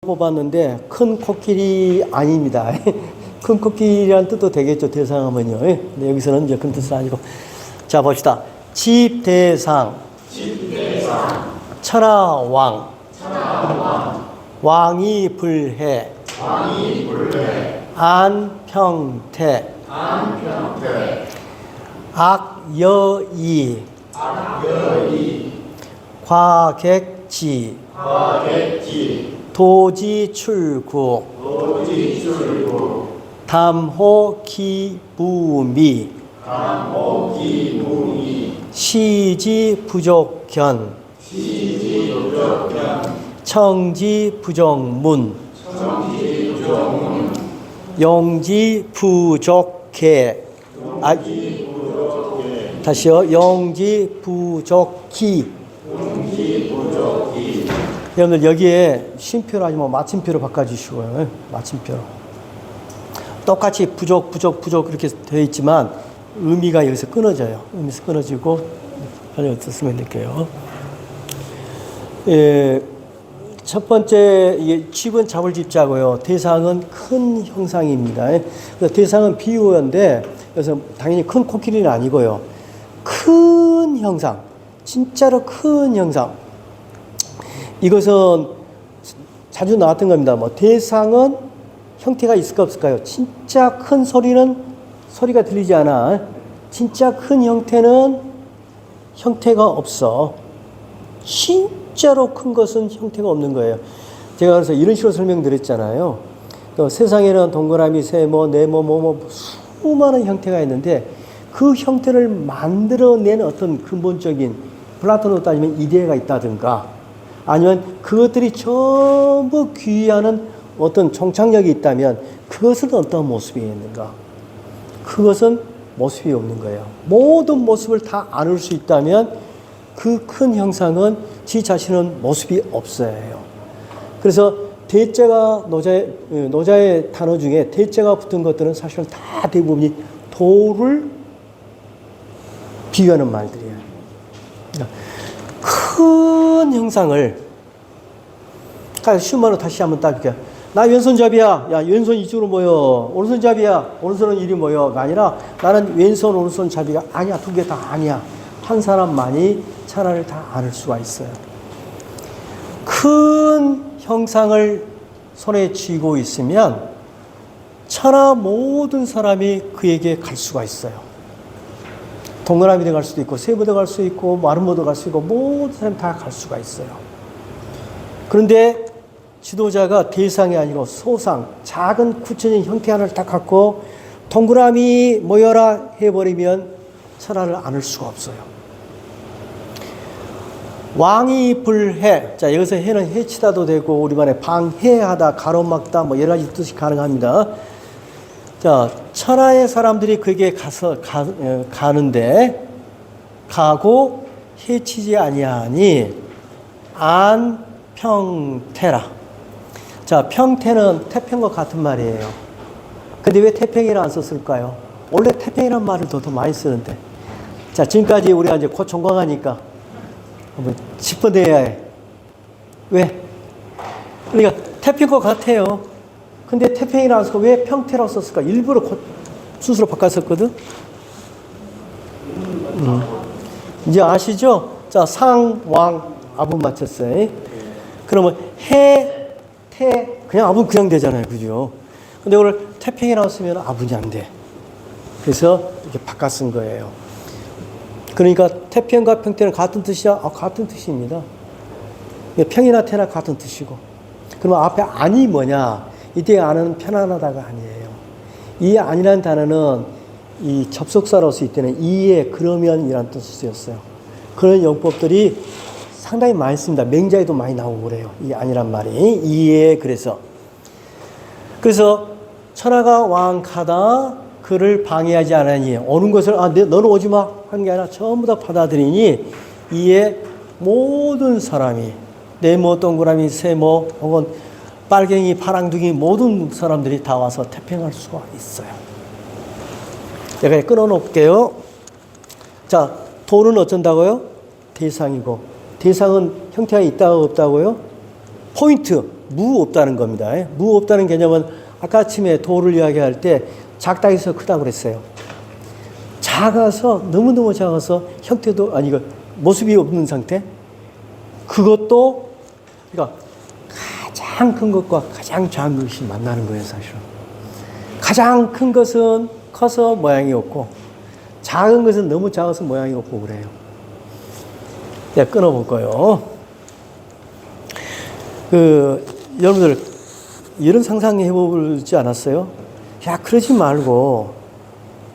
뽑았는데 큰 코끼리 아닙니다. 큰 코끼리라는 뜻도 되겠죠. 대상하면요. 근데 여기서는 이제 그런 뜻은 아니고. 자, 봅시다. 집대상. 천하왕. 왕이 불해. 안평태. 악여이. 과객지. 도지출구. 담호기부미. 시지부족견. 청지부정문. 용지부족해. 다시요. 용지부족기. 여러분들 여기에 쉼표로 아니면 마침표로 바꿔주시고요. 마침표로. 똑같이 부족 이렇게 되어 있지만 의미가 여기서 끊어져요. 의미에서 끊어지고 어떻으면 될게요. 첫 번째 집은 잡을 집자고요. 대상은 큰 형상입니다. 그래서 대상은 비유어인데 그래서 당연히 큰 코끼리는 아니고요. 큰 형상, 진짜로 큰 형상. 이것은 자주 나왔던 겁니다. 뭐 대상은 형태가 있을까 없을까요? 진짜 큰 소리는 소리가 들리지 않아. 진짜 큰 형태는 형태가 없어. 진짜로 큰 것은 형태가 없는 거예요. 제가 그래서 이런 식으로 설명드렸잖아요. 세상에는 동그라미, 세모, 네모, 수많은 형태가 있는데 그 형태를 만들어낸 어떤 근본적인 플라톤으로 따지면 이데아가 있다든가 아니면 그것들이 전부 귀의하는 어떤 총창력이 있다면 그것은 어떤 모습이 있는가? 그것은 모습이 없는 거예요. 모든 모습을 다 안을 수 있다면 그 큰 형상은 지 자신은 모습이 없어요. 그래서 대자가 노자의 단어 중에 대자가 붙은 것들은 사실은 다 대부분이 도를 비유하는 말들이에요. 큰 형상을 쉬운 말로 다시 한번 따질게요. 나 왼손잡이야. 야, 왼손 이쪽으로 모여. 오른손잡이야. 오른손은 이리 모여가 아니라 나는 왼손, 오른손잡이가 아니야. 두 개 다 아니야. 한 사람만이 천하를 다 안을 수가 있어요. 큰 형상을 손에 쥐고 있으면 천하 모든 사람이 그에게 갈 수가 있어요. 동그라미도 갈 수도 있고 세부도 갈 수 있고 마름모도 갈 수 있고 모든 사람이 다 갈 수가 있어요. 그런데 지도자가 대상이 아니고 소상, 작은 구체적인 형태 하나를 딱 갖고 동그라미 모여라 해버리면 천하를 안을 수가 없어요. 왕이 불해. 자, 여기서 해는 해치다도 되고 우리말에 방해하다, 가로막다 뭐 여러 가지 뜻이 가능합니다. 자, 천하의 사람들이 거기에 가는데 가고 해치지 아니하니 안평태라. 자, 평태는 태평과 같은 말이에요. 근데 왜 태평이라 안 썼을까요? 원래 태평이란 말을 더 많이 쓰는데. 자, 지금까지 우리가 이제 곧 종강하니까 한번 짚어내야 해. 왜? 그러니까 태평과 같아요. 근데 태평이라 안 쓰고 왜 평태라고 썼을까? 일부러 순서로 바꿨었거든? 이제 아시죠? 자, 상, 왕, 아분 맞췄어요. 그러면 해, 태, 그냥 아분 그냥 되잖아요. 그죠? 근데 오늘 태평이라고 쓰면 아분이 안 돼. 그래서 이렇게 바꿔 쓴 거예요. 그러니까 태평과 평태는 같은 뜻이야? 같은 뜻입니다. 평이나 태나 같은 뜻이고. 그러면 앞에 안이 뭐냐? 이때 안은 편안하다가 아니에요. 이 안이라는 단어는 이 접속사로서 이때는 이에 그러면이라는 뜻을 쓰였어요. 그런 용법들이 상당히 많이 씁니다. 맹자에도 많이 나오고 그래요. 이 안이란 말이. 이에 그래서 천하가 왕하다 그를 방해하지 않으니 오는 것을 너는 오지 마 하는 게 아니라 전부 다 받아들이니 이에 모든 사람이 네모 동그라미 세모 혹은 빨갱이 파랑둥이 모든 사람들이 다 와서 태평할 수가 있어요. 제가 끊어놓을게요. 자, 도는 어쩐다고요? 대상이고 대상은 형태가 있다고 없다고요? 포인트. 무 없다는 겁니다. 무 없다는 개념은 아까 아침에 돌을 이야기할 때 작다 해서 크다고 그랬어요. 작아서 너무너무 작아서 형태도 아니 모습이 없는 상태. 그것도 그러니까 가장 큰 것과 가장 작은 것이 만나는 거예요, 사실은. 가장 큰 것은 커서 모양이 없고 작은 것은 너무 작아서 모양이 없고 그래요. 내가 끊어볼 거예요. 여러분들 이런 상상해 보지 않았어요? 야, 그러지 말고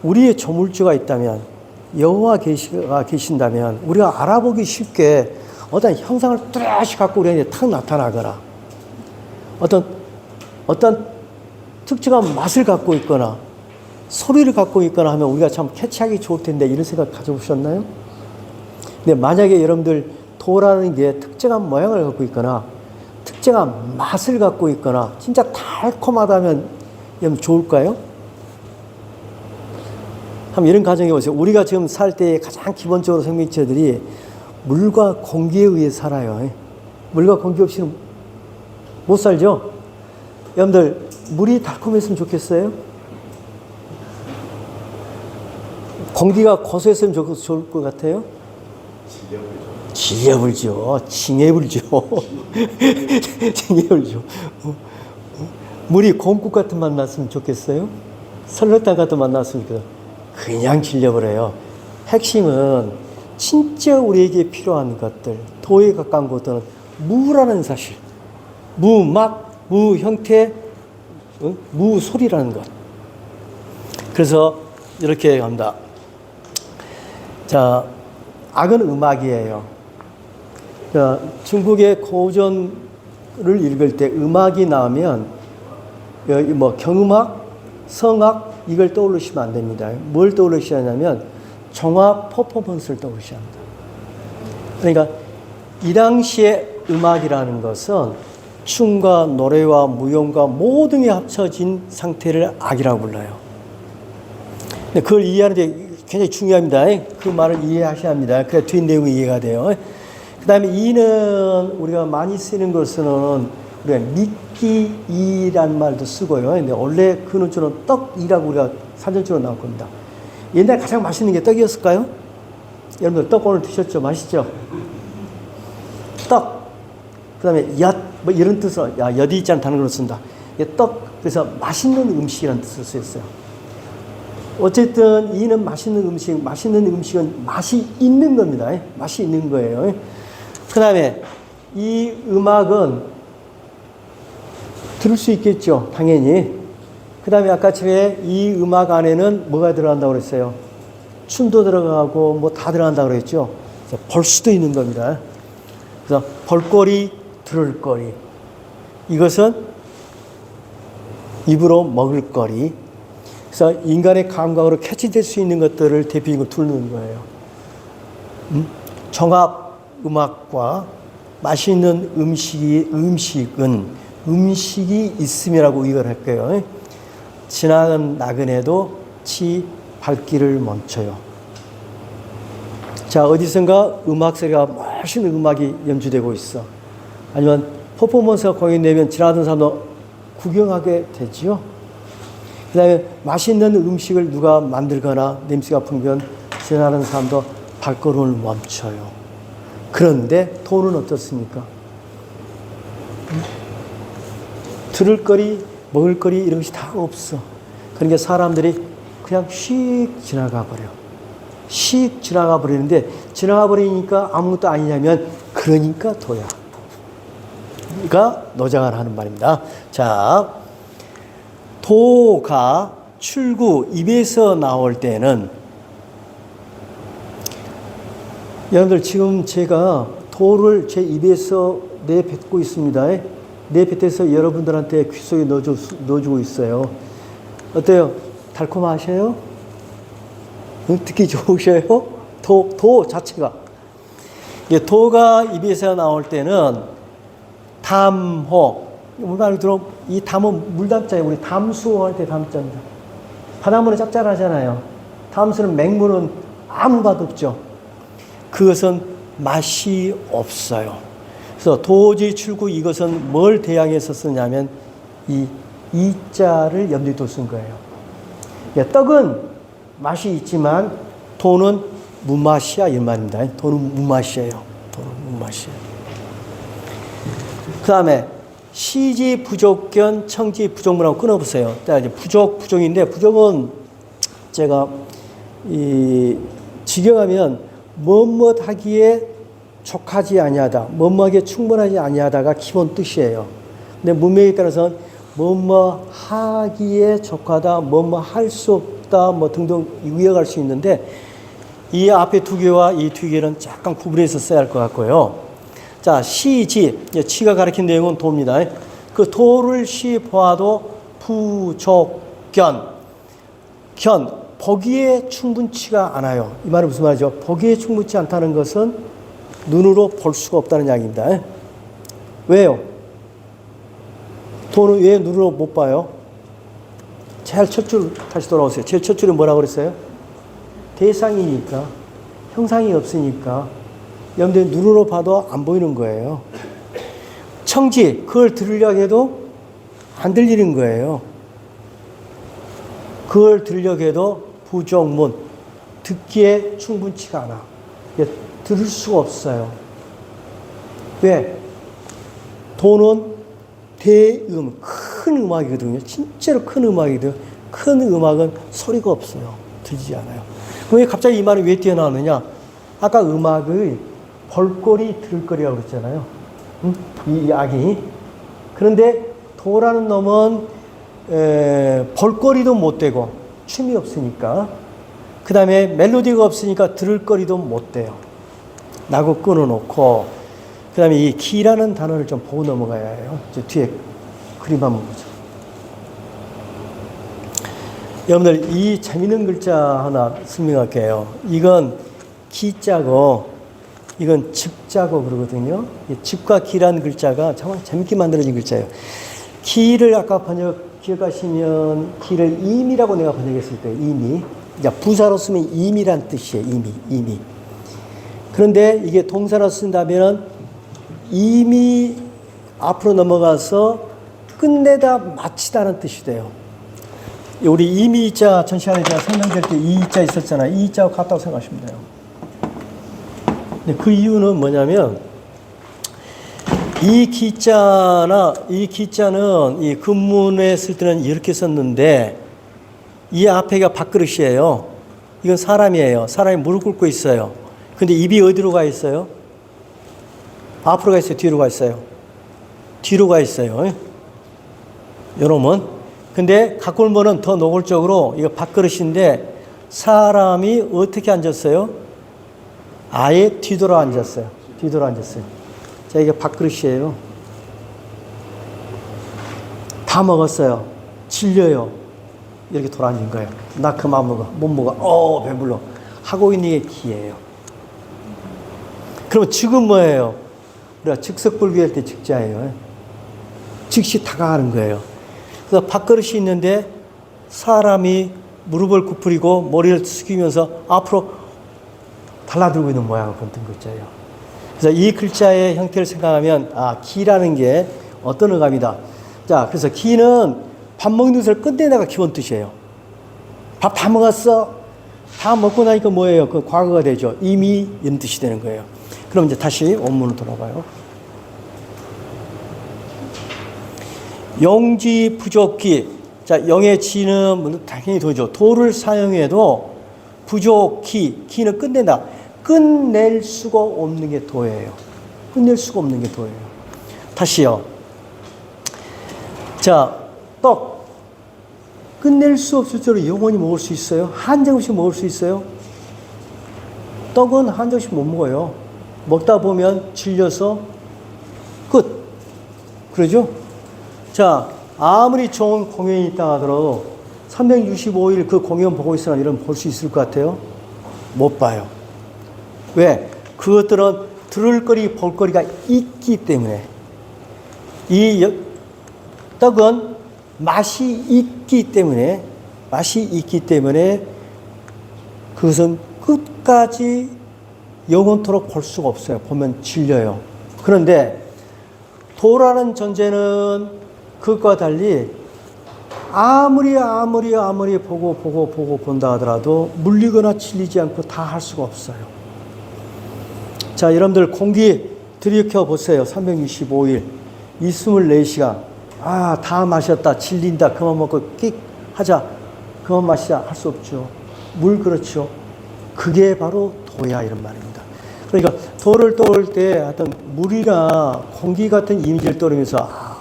우리의 조물주가 있다면 여호와가 계신다면 우리가 알아보기 쉽게 어떤 형상을 뚜렷이 갖고 우리 안에 탁 나타나거나 어떤 특정한 맛을 갖고 있거나 소리를 갖고 있거나 하면 우리가 참 캐치하기 좋을 텐데 이런 생각 가져보셨나요? 근데 만약에 여러분들 도라는 게 특정한 모양을 갖고 있거나 특정한 맛을 갖고 있거나 진짜 달콤하다면 여러분 좋을까요? 한번 이런 가정해 보세요. 우리가 지금 살 때 가장 기본적으로 생명체들이 물과 공기에 의해 살아요. 물과 공기 없이는 못 살죠? 여러분들 물이 달콤했으면 좋겠어요? 공기가 고소했으면 좋을 것 같아요? 질려불죠. 징해불죠. 징해불죠. 물이 곰국 같은 맛 났으면 좋겠어요? 설렁탕 같은 맛 났으면 좋겠어요? 그냥 질려버려요. 핵심은 진짜 우리에게 필요한 것들, 도에 가까운 것들은 무라는 사실. 무 맛, 무 형태, 무 소리라는 것. 그래서 이렇게 합니다. 자, 악은 음악이에요. 자, 중국의 고전을 읽을 때 음악이 나오면 뭐 경음악, 성악 이걸 떠올리시면 안 됩니다. 뭘 떠올리셔야 하냐면 종합 퍼포먼스를 떠올리셔야 합니다. 그러니까 이 당시에 음악이라는 것은 춤과 노래와 무용과 모든 게 합쳐진 상태를 악이라고 불러요. 근데 그걸 이해하는 데 굉장히 중요합니다. 그 말을 이해하셔야 합니다. 그래야 뒷 내용이 이해가 돼요. 그 다음에 이는 우리가 많이 쓰는 것은 우리가 미끼이란 말도 쓰고요. 근데 원래 그 눈줄은 떡이라고 우리가 사전적으로 나올 겁니다. 옛날에 가장 맛있는 게 떡이었을까요? 여러분들 떡 오늘 드셨죠? 맛있죠? 떡. 그 다음에 엿. 뭐 이런 뜻으로, 엿이 있지 않다는 걸 쓴다. 떡. 그래서 맛있는 음식이라는 뜻을 쓰였어요. 어쨌든 이는 맛있는 음식은 맛이 있는 겁니다. 맛이 있는 거예요. 그 다음에 이 음악은 들을 수 있겠죠. 당연히. 그 다음에 아까 전에 이 음악 안에는 뭐가 들어간다고 그랬어요? 춤도 들어가고 뭐 다 들어간다고 그랬죠. 볼 수도 있는 겁니다. 그래서 볼거리, 들을거리. 이것은 입으로 먹을거리. 그래서 인간의 감각으로 캐치될 수 있는 것들을 대표적으로 두는 거예요. 종합 음악과 맛있는 음식이 있음이라고 이해할 거예요. 지나간 나그네도 치 발길을 멈춰요. 자, 어디선가 음악 소리가 멋있는 음악이 연주되고 있어. 아니면 퍼포먼스가 공연되면 지나가던 사람도 구경하게 되지요. 그 다음에 맛있는 음식을 누가 만들거나 냄새가 풍기면 지나가는 사람도 발걸음을 멈춰요. 그런데 돈은 어떻습니까? 들을 거리, 먹을 거리 이런 것이 다 없어. 그러니까 사람들이 그냥 휙 지나가 버려. 휙 지나가 버리는데 지나가 버리니까 아무것도 아니냐면 그러니까 도야. 가 노장을 하는 말입니다. 자, 도가 출구 입에서 나올 때는 여러분들 지금 제가 도를 제 입에서 내뱉고 있습니다. 내뱉어서 여러분들한테 귀 속에 넣어주고 있어요. 어때요? 달콤하셔요? 듣기 좋으셔요? 도 자체가. 도가 입에서 나올 때는 담호. 우리가 들어 이 담은 물담자예요. 우리 담수할 때 담자입니다. 바닷물은 짭짤하잖아요. 담수는 맹물은 아무 맛 없죠. 그것은 맛이 없어요. 그래서 도지 출구 이것은 뭘 대항해서 쓰냐면 이 이자를 염두에 둬 쓴 거예요. 떡은 맛이 있지만 도는 무맛이야 이 말입니다. 도는 무맛이에요. 도는 무맛이에요. 그 다음에 시지 부족견 청지 부족문하고 끊어보세요. 이제 부족인데 부족은 제가 직역하면 뭐뭇 하기에 족하지 아니하다, 뭐뭐하기에 충분하지 아니하다가 기본 뜻이에요. 근데 문맥에 따라서는 뭐뭐 하기에 족하다, 뭐뭐 할 수 없다, 뭐 등등 위역할 수 있는데 이 앞에 두 개와 이 두 개는 약간 구분해서 써야 할 것 같고요. 자, 시지, 치가 가리킨 내용은 도입니다. 그 도를 시 보아도 부족견, 보기에 충분치가 않아요. 이 말은 무슨 말이죠? 보기에 충분치 않다는 것은 눈으로 볼 수가 없다는 이야기입니다. 왜요? 도는 왜 눈으로 못 봐요? 제일 첫 줄 다시 돌아오세요. 제일 첫 줄은 뭐라고 그랬어요? 대상이니까, 형상이 없으니까 여러분들 눈으로 봐도 안 보이는 거예요. 청지, 그걸 들으려고 해도 안 들리는 거예요. 그걸 들으려고 해도 부족문, 듣기에 충분치가 않아. 들을 수가 없어요. 왜? 도는 대음, 큰 음악이거든요. 진짜로 큰 음악이거든요. 큰 음악은 소리가 없어요. 들리지 않아요. 그럼 갑자기 이 말이 왜 뛰어나왔느냐? 아까 음악의 볼거리, 들을거리라고 그랬잖아요. 이 악이. 그런데 도라는 놈은 볼거리도 못 되고 춤이 없으니까, 그 다음에 멜로디가 없으니까 들을거리도 못 돼요. 라고 끊어놓고, 그 다음에 이 기라는 단어를 좀 보고 넘어가야 해요. 이제 뒤에 그림 한번 보죠. 여러분들 이 재밌는 글자 하나 설명할게요. 이건 기자고 이건 즉자고 그러거든요. 즉과 기라는 글자가 정말 재밌게 만들어진 글자예요. 기를 아까 기억하시면 기를 임이라고 내가 번역했을 때 임이. 부사로 쓰면 임이란 뜻이에요. 임이. 그런데 이게 동사로 쓴다면 임이 앞으로 넘어가서 끝내다 마치다는 뜻이 돼요. 우리 임이자 전 시간에 제가 설명드릴 때 이자 있었잖아요. 이자와 같다고 생각하시면 돼요. 근데 그 이유는 뭐냐면 이 기자는 이 근문에 쓸 때는 이렇게 썼는데 이 앞에가 밥그릇이에요. 이건 사람이에요. 사람이 무릎 꿇고 있어요. 근데 입이 어디로 가 있어요? 앞으로 가 있어요? 뒤로 가 있어요? 뒤로 가 있어요. 요놈은. 근데 각골문은 더 노골적으로 이거 밥그릇인데 사람이 어떻게 앉았어요? 아예 뒤돌아 앉았어요. 자, 이게 밥그릇이에요. 다 먹었어요. 질려요. 이렇게 돌아앉은 거예요. 나 그만 먹어. 못 먹어. 배불러. 하고 있는 게 기예요. 그러면 즉은 뭐예요? 우리가 즉석불교할 때 즉자예요. 즉시 다가가는 거예요. 그래서 밥그릇이 있는데 사람이 무릎을 굽히고 머리를 숙이면서 앞으로 달라들고 있는 모양을 건든 글자예요. 그래서 이 글자의 형태를 생각하면 기라는 게 어떤 어감이다. 자, 그래서 기는 밥 먹는 것을 끝내다가 기본 뜻이에요. 밥 다 먹었어. 다 먹고 나니까 뭐예요? 그 과거가 되죠. 이미 이런 뜻이 되는 거예요. 그럼 이제 다시 원문으로 돌아가요. 용지 부족기. 자, 영의 지는 당연히 도죠. 도를 사용해도 부족기, 기는 끝낸다. 끝낼 수가 없는 게 도예요. 끝낼 수가 없는 게 도예요. 다시요. 자, 떡. 끝낼 수 없을 정도로 영원히 먹을 수 있어요? 한 점씩 먹을 수 있어요? 떡은 한 점씩 못 먹어요. 먹다 보면 질려서 끝. 그러죠? 자, 아무리 좋은 공연이 있다 하더라도 365일 그 공연 보고 있으나 이런 볼 수 있을 것 같아요? 못 봐요. 왜? 그것들은 들을 거리, 볼 거리가 있기 때문에. 이 떡은 맛이 있기 때문에 그것은 끝까지 영원토록 볼 수가 없어요. 보면 질려요. 그런데 도라는 존재는 그것과 달리 아무리 보고 본다 하더라도 물리거나 질리지 않고 다 할 수가 없어요. 자, 여러분들 공기 들이켜 보세요. 365일, 이 24시간. 아, 다 마셨다. 질린다. 그만 먹고 끽 하자. 그만 마시자. 할 수 없죠. 물 그렇죠. 그게 바로 도야 이런 말입니다. 그러니까 도를 떠올 때 어떤 물이나 공기 같은 이미지를 떠오르면서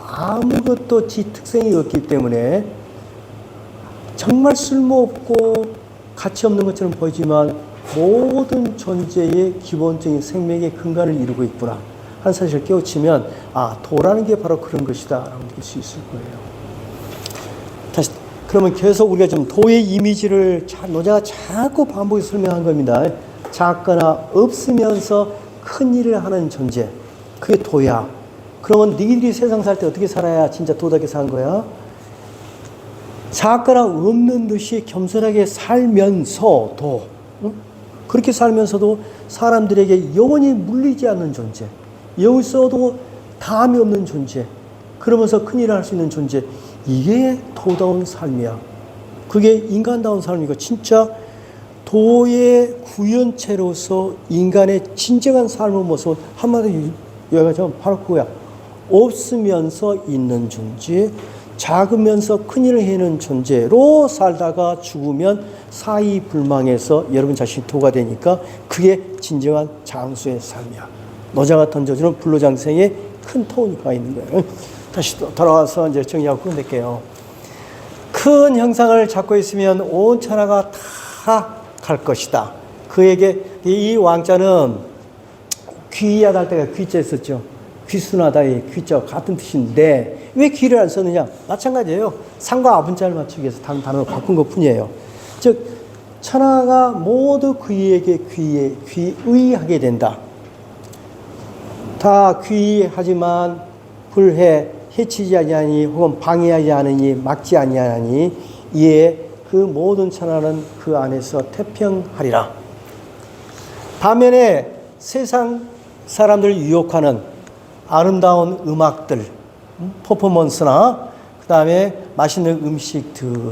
아무것도 지 특성이 없기 때문에 정말 쓸모없고 가치 없는 것처럼 보이지만 모든 존재의 기본적인 생명의 근간을 이루고 있구나 하는 사실을 깨우치면 아, 도라는 게 바로 그런 것이다 라고 느낄 수 있을 거예요. 다시 그러면 계속 우리가 좀 도의 이미지를 노자가 자꾸 반복해서 설명한 겁니다. 작거나 없으면서 큰 일을 하는 존재, 그게 도야. 그러면 너희들이 세상 살 때 어떻게 살아야 진짜 도답게 사는 거야? 작거나 없는 듯이 겸손하게 살면서도, 응? 그렇게 살면서도 사람들에게 영원히 물리지 않는 존재, 영을 써도 다함이 없는 존재, 그러면서 큰일을 할 수 있는 존재, 이게 도다운 삶이야. 그게 인간다운 삶이고 진짜 도의 구현체로서 인간의 진정한 삶의 모습, 한마디로 요약하자면 바로 그거야. 없으면서 있는 존재, 작으면서 큰일을 해는 존재로 살다가 죽으면 사이불망해서 여러분 자신이 도가 되니까 그게 진정한 장수의 삶이야. 노자가 던져주는 불로장생의 큰 토니가 있는 거예요. 다시 또 돌아와서 이제 정리하고 끝낼게요. 큰 형상을 잡고 있으면 온 천하가 다 갈 것이다. 그에게 이 왕자는 귀하다 할 때가 귀자 있었죠. 귀순하다의 귀자와 같은 뜻인데 왜 귀를 안 썼느냐? 마찬가지예요. 상과 아분자를 맞추기 위해서 다른 단어를 바꾼 것 뿐이에요. 즉 천하가 모두 그에게 귀의하게 된다. 다 귀하지만 불해 해치지 아니하니 혹은 방해하지 않으니 막지 아니하니 이에 그 모든 천하는 그 안에서 태평하리라. 반면에 세상 사람들을 유혹하는 아름다운 음악들, 퍼포먼스나 그 다음에 맛있는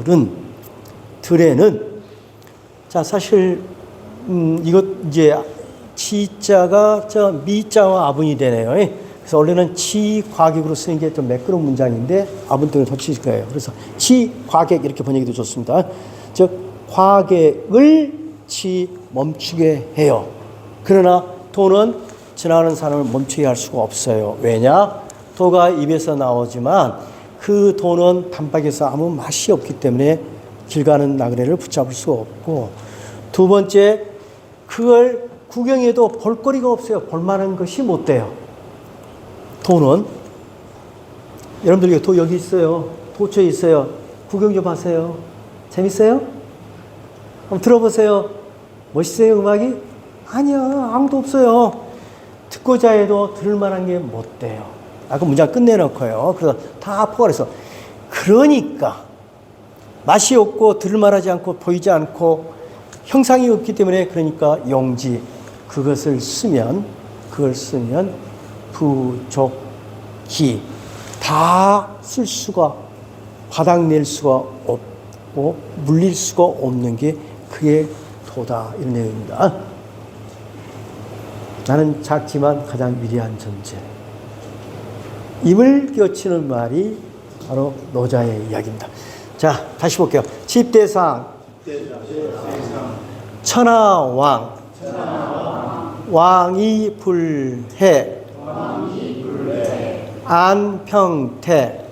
음식들에는 자 사실 이것 이제 지자가 저 미자와 아분이 되네요. 그래서 원래는 치과객으로 쓰는 게 좀 매끄러운 문장인데 아분 때문에 덧칠 거예요. 그래서 치과객 이렇게 번역해도 좋습니다. 즉 과객을 멈추게 해요. 그러나 도는 지나가는 사람을 멈추게 할 수가 없어요. 왜냐? 도가 입에서 나오지만 그 도는 단박에서 아무 맛이 없기 때문에 길 가는 나그네를 붙잡을 수가 없고, 두 번째 그걸 구경해도 볼거리가 없어요. 볼만한 것이 못 돼요. 도는 여러분들 도 여기 있어요. 도처에 있어요. 구경 좀 하세요. 재밌어요? 한번 들어보세요. 멋있어요 음악이? 아니야, 아무도 없어요. 듣고자 해도 들을 만한 게 못 돼요. 아까 문장 끝내놓고요. 그래서 다 포괄해서 그러니까 맛이 없고 들을 만하지 않고 보이지 않고 형상이 없기 때문에 그러니까 용지 그걸 쓰면 부족히 다 쓸 수가 바닥낼 수가 없고 물릴 수가 없는 게 그게 도다 이런 내용입니다. 나는 작지만 가장 위대한 존재. 임을 끼워치는 말이 바로 노자의 이야기입니다. 자, 다시 볼게요. 집대상, 천하왕, 왕이 불해, 안평태,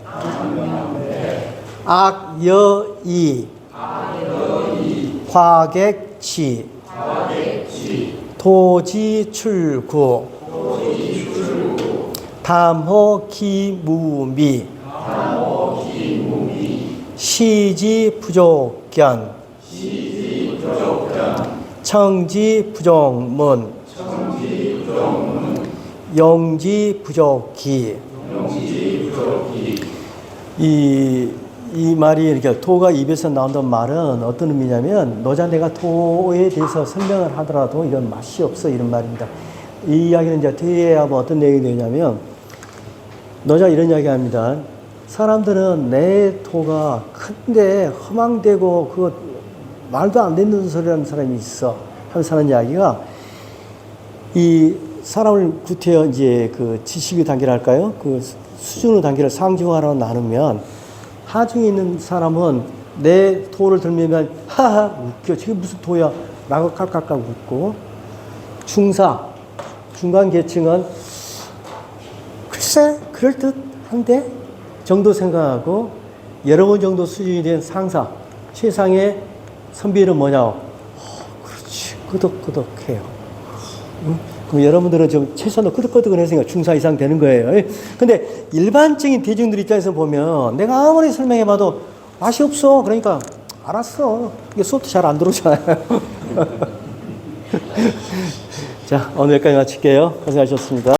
악여이, 과객치, 도지출구, 담호기무미, 시지부족견, 청지부족문, 용지부족기. 이 말이 이렇게 도가 입에서 나온다는 말은 어떤 의미냐면 노자 내가 도에 대해서 설명을 하더라도 이런 맛이 없어 이런 말입니다. 이 이야기는 이제 뒤에 하면 어떤 내용이 되냐면 노자 이런 이야기 합니다. 사람들은 내 토가 큰데 허망되고 그거 말도 안 되는 소리라는 사람이 있어 하면서 하는 이야기가 이 사람을 구태여 이제 그 지식의 단계를 할까요? 그 수준의 단계를 상중하로 나누면 하중에 있는 사람은 내 토를 들면 하하 웃겨 저게 무슨 토야 라고 깔깔깔 웃고 중사 중간 계층은 글쎄 그럴듯한데 정도 생각하고 여러분 정도 수준이 된 상사 최상의 선비는 뭐냐 그렇지 끄덕끄덕해요. 그럼 여러분들은 좀 최소한 끄덕끄덕은 했으니까 중사 이상 되는 거예요. 근데 일반적인 대중들 입장에서 보면 내가 아무리 설명해봐도 맛이 없어. 그러니까 알았어. 이게 수업도 잘 안 들어오잖아요. 자, 오늘 여기까지 마칠게요. 고생하셨습니다.